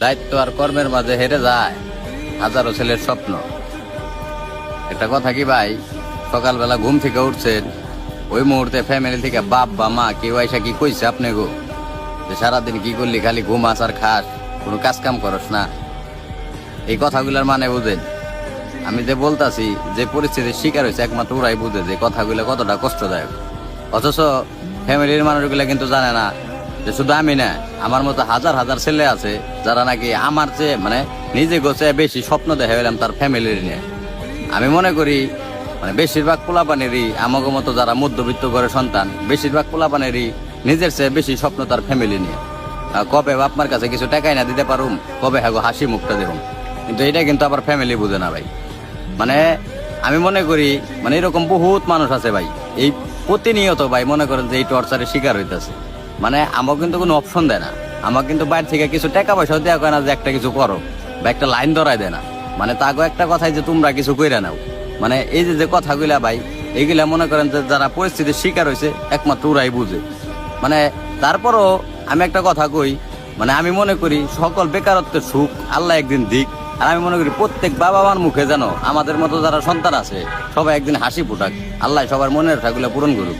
দায়িত্ব আর কর্মের মাঝে হেরে যায় হাজারো ছেলের স্বপ্ন। একটা কথা কি ভাই, সকালবেলা ঘুম থেকে উঠছেন, ওই মুহূর্তে ফ্যামিলি থেকে বাপ বা মা কেউ আইসা কি কইছে আপনি গো যে সারাদিন কি করলি, খালি ঘুমাস আর খাস, কোনো কাজ কাম করস না? এই কথাগুলোর মানে বুঝেন? আমি যে বলতাছি, যে পরিস্থিতির শিকার হয়েছে একমাত্র ওরাই বুঝে যে কথাগুলো কতটা কষ্টদায়ক। অথচ ফ্যামিলির মানুষগুলো কিন্তু জানে না যে শুধু আমি না, আমার মতো হাজার হাজার ছেলে আছে যারা নাকি আমার চেয়ে মানে নিজে গোছে বেশি স্বপ্ন দেখা হইলাম তার ফ্যামিলির নিয়ে। আমি মনে করি মানে বেশিরভাগ পোলাপানেরই আমাকে মতো যারা মধ্যবিত্ত ঘরের সন্তান, বেশিরভাগ পোলাপানেরই নিজের চেয়ে বেশি স্বপ্ন তার ফ্যামিলি নিয়ে। কবে আপনার কাছে কিছু টাকাই না দিতে পারুম, কবে হ্যাঁ হাসি মুখটা দেখুন, কিন্তু এটা কিন্তু আবার ফ্যামিলি বুঝে না ভাই। মানে আমি মনে করি মানে এরকম বহুত মানুষ আছে ভাই, এই প্রতিনিয়ত ভাই মনে করেন যে এই টর্চারের শিকার হইতেছে। মানে আমাকে কিন্তু কোনো অপশন দেয় না, আমাকে কিন্তু বাইরে থেকে কিছু টাকা পয়সাও দেওয়া হয় না যে একটা কিছু করো বা একটা লাইন ধরাই দেয় না। মানে তাকে একটা কথাই যে তোমরা কিছু কইরা নাও, মানে এই যে কথাগুলা ভাই, এইগুলা মনে করেন যে যারা পরিস্থিতির শিকার হয়েছে একমাত্র ওরাই বুঝে। মানে তারপরও আমি একটা কথা কই, মানে আমি মনে করি সকল বেকারত্বের সুখ আল্লাহ একদিন দিক। আর আমি মনে করি প্রত্যেক বাবা মার মুখে যেন আমাদের মতো যারা সন্তান আছে সবাই একদিন হাসি ফুটাক, আল্লাহ সবার মনের আশাগুলো পূরণ করুক।